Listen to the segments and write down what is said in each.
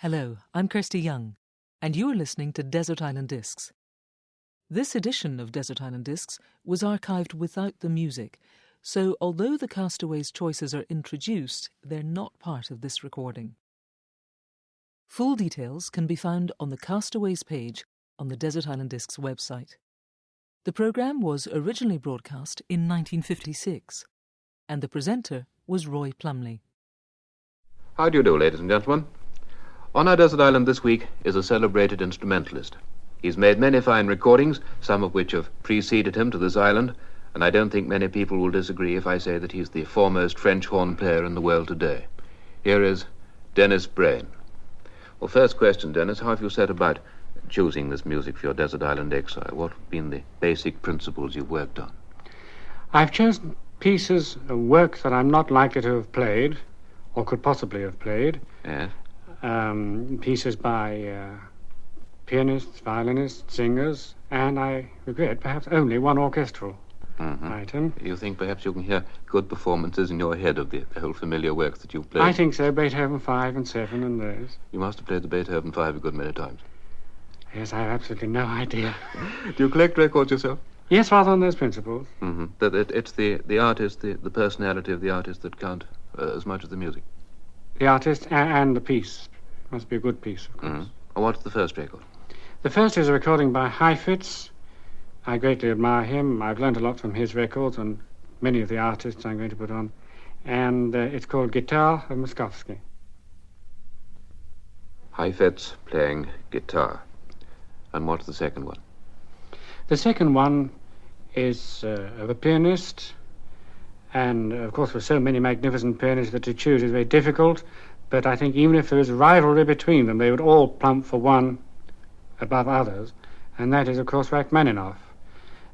Hello, I'm Kirsty Young, and you are listening to Desert Island Discs. This edition of Desert Island Discs was archived without the music, so although the Castaways' choices are introduced, they're not part of this recording. Full details can be found on the Castaways page on the Desert Island Discs website. The programme was originally broadcast in 1956, and the presenter was Roy Plumley. How do you do, ladies and gentlemen? On our desert island this week is a celebrated instrumentalist. He's made many fine recordings, some of which have preceded him to this island, and I don't think many people will disagree if I say that he's the foremost French horn player in the world today. Here is Denis Brain. Well, first question, Denis, how have you set about choosing this music for your desert island exile? What have been the basic principles you've worked on? I've chosen pieces of work that I'm not likely to have played, or could possibly have played. Yes. Pieces by pianists, violinists, singers, and I regret perhaps only one orchestral item. You think perhaps you can hear good performances in your head of the whole familiar works that you've played? I think so, Beethoven 5 and 7 and those. You must have played the Beethoven 5 a good many times. Yes, I have absolutely no idea. Do you collect records yourself? Yes, rather on those principles. That it's the artist, the personality of the artist that count as much as the music. The artist and the piece. Must be a good piece, of course. What's the first record? The first is a recording by Heifetz. I greatly admire him. I've learned a lot from his records and many of the artists I'm going to put on. And it's called Guitar of Moskowski. Heifetz playing guitar. And what's the second one? The second one is of a pianist. And, of course, with so many magnificent pianists that to choose is very difficult. But I think even if there is rivalry between them, they would all plump for one above others. And that is, of course, Rachmaninoff.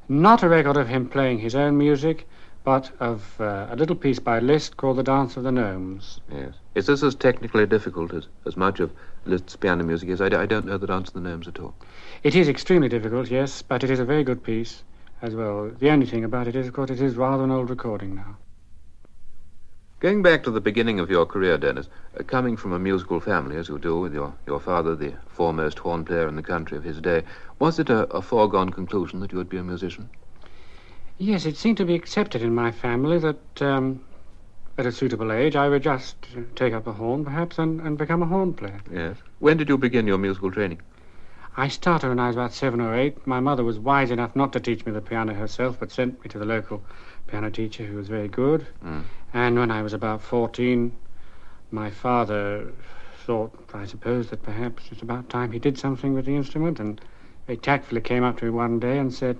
Not a record of him playing his own music, but of a little piece by Liszt called The Dance of the Gnomes. Yes. Is this as technically difficult as much of Liszt's piano music is? I don't know The Dance of the Gnomes at all. It is extremely difficult, yes, but it is a very good piece as well. The only thing about it is, of course, it is rather an old recording now. Going back to the beginning of your career, Denis, coming from a musical family, as you do, with your father, the foremost horn player in the country of his day, was it a foregone conclusion that you would be a musician? Yes, it seemed to be accepted in my family that at a suitable age I would just take up a horn, perhaps, and become a horn player. Yes. When did you begin your musical training? I started when I was about 7 or 8. My mother was wise enough not to teach me the piano herself, but sent me to the local piano teacher who was very good. And when I was about 14, my father thought, I suppose, that perhaps it's about time he did something with the instrument, and very tactfully came up to me one day and said,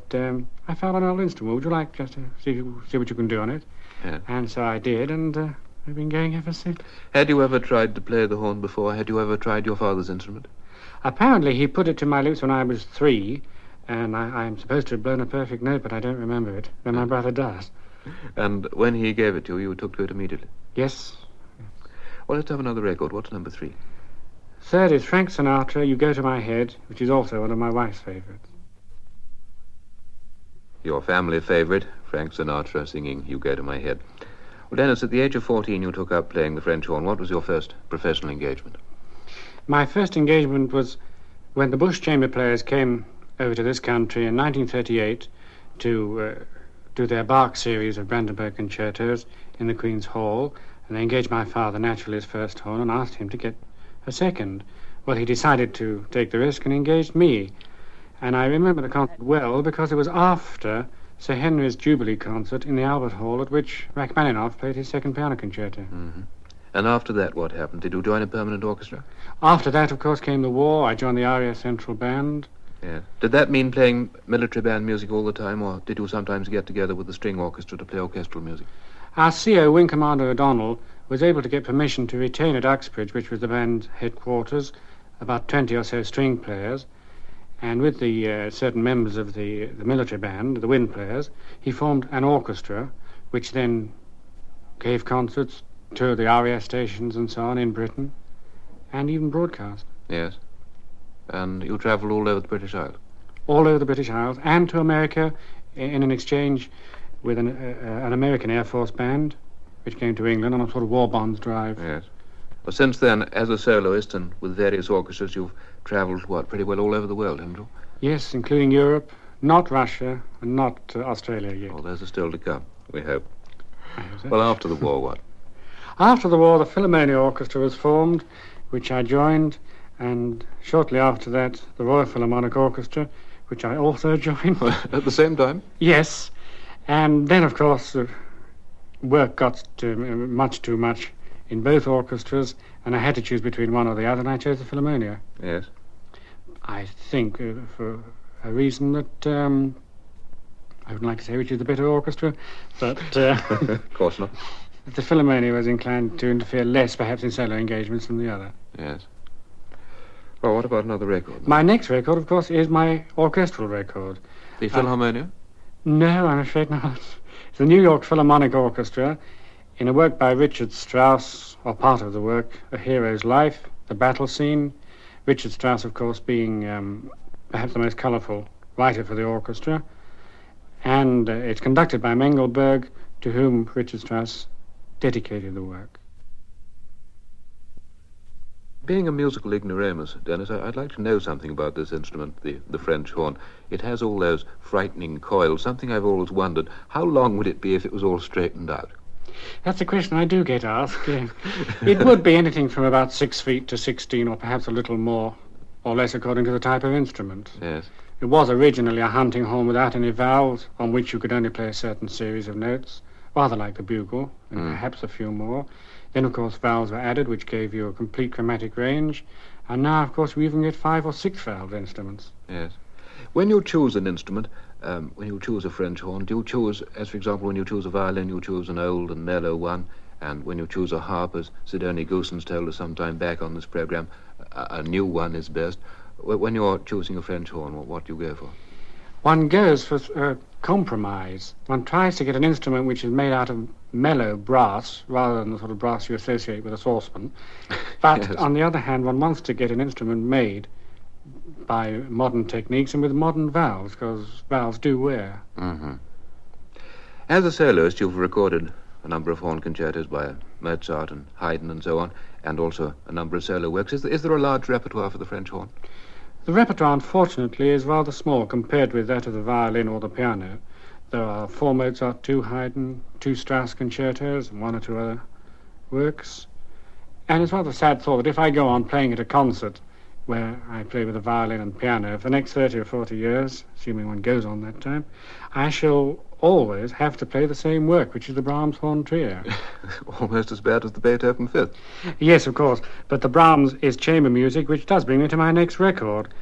I found an old instrument. Would you like just to see what you can do on it? Yeah. And so I did, and I've been going ever since. Had you ever tried to play the horn before? Had you ever tried your father's instrument? Apparently he put it to my lips when I was 3, and I'm supposed to have blown a perfect note, but I don't remember it. Then my brother does. And when he gave it to you, you took to it immediately? Yes. Well, let's have another record. What's number 3? Third is Frank Sinatra, You Go to My Head, which is also one of my wife's favourites. Your family favourite, Frank Sinatra, singing You Go to My Head. Well, Denis, at the age of 14, you took up playing the French horn. What was your first professional engagement? My first engagement was when the Bush Chamber Players came over to this country in 1938 to do their Bach series of Brandenburg concertos in the Queen's Hall, and they engaged my father, naturally, as first horn, and asked him to get a second. Well, he decided to take the risk and engaged me. And I remember the concert well because it was after Sir Henry's Jubilee concert in the Albert Hall, at which Rachmaninoff played his second piano concerto. And after that, what happened? Did you join a permanent orchestra? After that, of course, came the war. I joined the Aria Central Band. Yes. Did that mean playing military band music all the time, or did you sometimes get together with the string orchestra to play orchestral music? Our CO, Wing Commander O'Donnell, was able to get permission to retain at Uxbridge, which was the band's headquarters, about 20 or so string players. And with the certain members of the military band, the wind players, he formed an orchestra, which then gave concerts, toured the Aria stations and so on in Britain, and even broadcast. Yes. And you travelled all over the British Isles? All over the British Isles, and to America in an exchange with an American Air Force band, which came to England on a sort of war bonds drive. Yes. Well, since then, as a soloist and with various orchestras, you've travelled, pretty well all over the world, haven't you? Yes, including Europe, not Russia, and not Australia yet. Oh, those are still to come, we hope. I hope so. Well, after the war, what? After the war, the Philharmonia Orchestra was formed, which I joined, and shortly after that, the Royal Philharmonic Orchestra, which I also joined. At the same time? Yes, and then, of course, work got much too much in both orchestras, and I had to choose between one or the other, and I chose the Philharmonia. Yes. I think for a reason that I wouldn't like to say which is the better orchestra, but Of course not. the Philharmonia was inclined to interfere less, perhaps, in solo engagements than the other. Yes. Well, what about another record? My next record, of course, is my orchestral record. The Philharmonia? No, I'm afraid not. It's the New York Philharmonic Orchestra, in a work by Richard Strauss, or part of the work, A Hero's Life, the battle scene. Richard Strauss, of course, being perhaps the most colourful writer for the orchestra. And it's conducted by Mengelberg, to whom Richard Strauss dedicated the work. Being a musical ignoramus, Dennis, I'd like to know something about this instrument, the French horn. It has all those frightening coils, something I've always wondered. How long would it be if it was all straightened out? That's a question I do get asked. It would be anything from about 6 feet to 16, or perhaps a little more or less according to the type of instrument. Yes. It was originally a hunting horn without any valves, on which you could only play a certain series of notes, rather like the bugle, and perhaps a few more. Then, of course, valves were added, which gave you a complete chromatic range. And now, of course, we even get 5 or 6 valve instruments. Yes. When you choose an instrument, when you choose a French horn, do you choose, as for example, when you choose a violin, you choose an old and mellow one, and when you choose a harp, as Sidonie Goossens told us some time back on this program, a new one is best. When you're choosing a French horn, what do you go for? One goes for compromise. One tries to get an instrument which is made out of mellow brass, rather than the sort of brass you associate with a saucepan. But Yes. on the other hand, one wants to get an instrument made by modern techniques and with modern valves, because valves do wear. Mm-hmm. As a soloist, you've recorded a number of horn concertos by Mozart and Haydn and so on, and also a number of solo works. Is there a large repertoire for the French horn? The repertoire, unfortunately, is rather small compared with that of the violin or the piano. There are 4 Mozart, 2 Haydn, 2 Strauss concertos, and 1 or 2 other works. And it's rather a sad thought that if I go on playing at a concert where I play with a violin and piano for the next 30 or 40 years, assuming one goes on that time, I shall always have to play the same work, which is the Brahms Horn Trio. Almost as bad as the Beethoven Fifth. Yes, of course, but the Brahms is chamber music, which does bring me to my next record.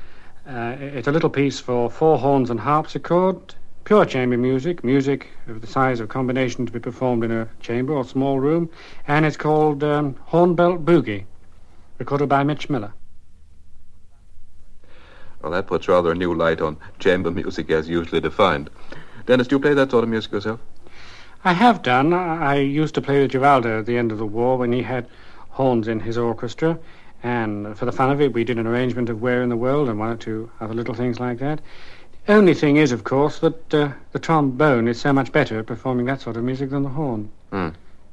It's a little piece for 4 horns and harpsichord, pure chamber music, music of the size of combination to be performed in a chamber or small room, and it's called Hornbelt Boogie, recorded by Mitch Miller. Well, that puts rather a new light on chamber music as usually defined. Dennis, do you play that sort of music yourself? I have done. I used to play with Giraldo at the end of the war when he had horns in his orchestra, and for the fun of it, we did an arrangement of Where in the World and 1 or 2 other little things like that. The only thing is, of course, that the trombone is so much better at performing that sort of music than the horn.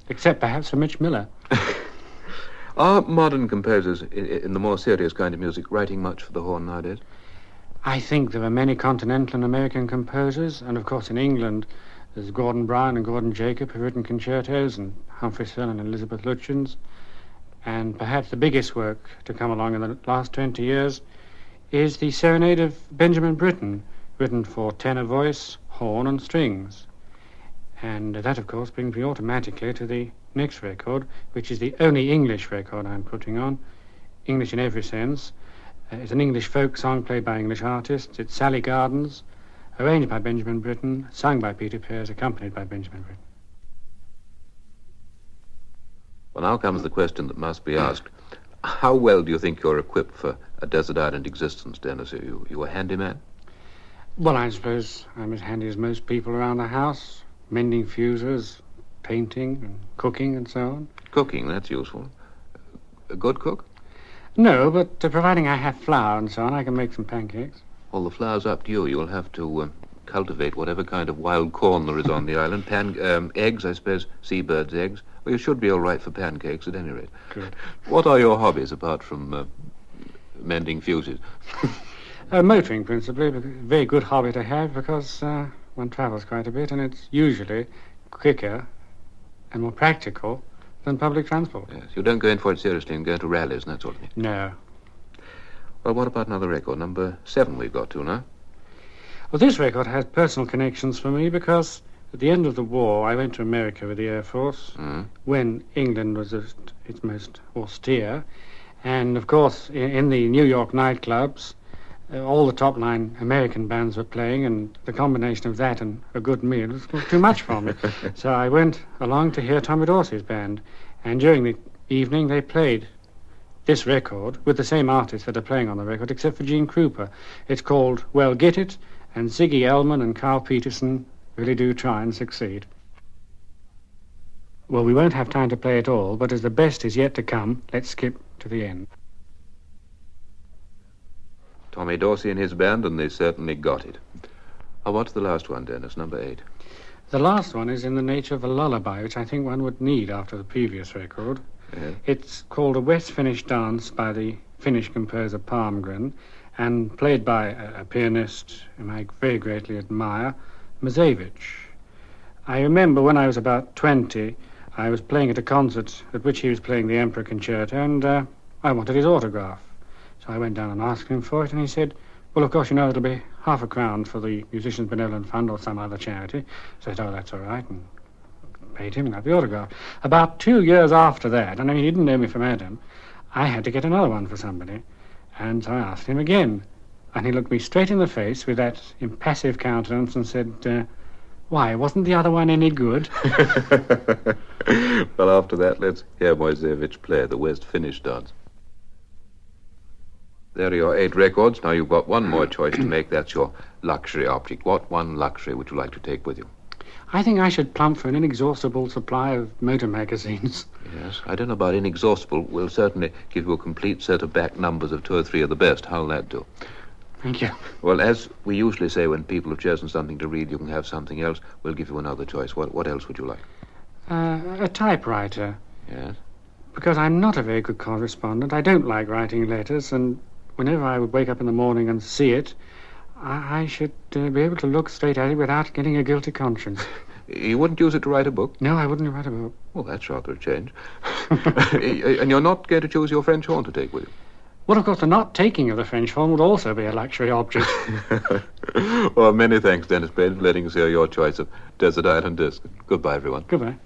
Except perhaps for Mitch Miller. Are modern composers in the more serious kind of music writing much for the horn nowadays? I think there are many continental and American composers, and of course in England there's Gordon Bryan and Gordon Jacob who've written concertos, and Humphrey Sillin and Elizabeth Lutyens. And perhaps the biggest work to come along in the last 20 years is the Serenade of Benjamin Britten, written for tenor voice, horn and strings. And that, of course, brings me automatically to the next record, which is the only English record I'm putting on, English in every sense. It's an English folk song played by English artists. It's Sally Gardens, arranged by Benjamin Britten, sung by Peter Pears, accompanied by Benjamin Britten. Well, now comes the question that must be asked. How well do you think you're equipped for a desert island existence, Dennis? Are you a handyman? Well, I suppose I'm as handy as most people around the house, mending fuses, painting and cooking and so on. Cooking, that's useful. A good cook? No, but providing I have flour and so on, I can make some pancakes. Well, the flour's up to you. You'll have to cultivate whatever kind of wild corn there is on the island. Eggs, I suppose, seabirds' eggs. Well, you should be all right for pancakes at any rate. Good. What are your hobbies apart from mending fuses? Motoring, principally. A very good hobby to have because one travels quite a bit and it's usually quicker and more practical than public transport. Yes, you don't go in for it seriously and go to rallies and that sort of thing. No. Well, what about another record? Number 7 we've got to now. Well, this record has personal connections for me because at the end of the war I went to America with the Air Force when England was at its most austere. And, of course, in the New York nightclubs, all the top-line American bands were playing, and the combination of that and a good meal was too much for me. So I went along to hear Tommy Dorsey's band, and during the evening they played this record with the same artists that are playing on the record, except for Gene Krupa. It's called Well Get It, and Ziggy Elman and Carl Peterson really do try and succeed. Well, we won't have time to play it all, but as the best is yet to come, let's skip to the end. Tommy Dorsey and his band, and they certainly got it. Oh, what's the last one, Dennis? Number 8. The last one is in the nature of a lullaby, which I think one would need after the previous record. Yes. It's called A West Finnish Dance by the Finnish composer Palmgren, and played by a pianist whom I very greatly admire, Mazevich. I remember when I was about 20, I was playing at a concert at which he was playing the Emperor Concerto, and I wanted his autograph. So I went down and asked him for it, and he said, well, of course, you know, it'll be half a crown for the Musicians' Benevolent Fund or some other charity. So I said, oh, that's all right, and paid him and got the autograph. About 2 years after that, and I mean, he didn't know me from Adam, I had to get another one for somebody. And so I asked him again. And he looked me straight in the face with that impassive countenance and said, why, wasn't the other one any good? Well, after that, let's hear Moisevich play the West Finnish Dance. There are your 8 records. Now you've got one more choice to make. That's your luxury object. What one luxury would you like to take with you? I think I should plump for an inexhaustible supply of motor magazines. Yes, I don't know about inexhaustible. We'll certainly give you a complete set of back numbers of 2 or 3 of the best. How'll that do? Thank you. Well, as we usually say when people have chosen something to read, you can have something else. We'll give you another choice. What else would you like? A typewriter. Yes? Because I'm not a very good correspondent. I don't like writing letters, and whenever I would wake up in the morning and see it, I should be able to look straight at it without getting a guilty conscience. You wouldn't use it to write a book? No, I wouldn't write a book. Well, that's rather a change. And you're not going to choose your French horn to take with you? Well, of course, the not taking of the French horn would also be a luxury object. Well, many thanks, Denis Brain, for letting us hear your choice of Desert Island Disc. Goodbye, everyone. Goodbye.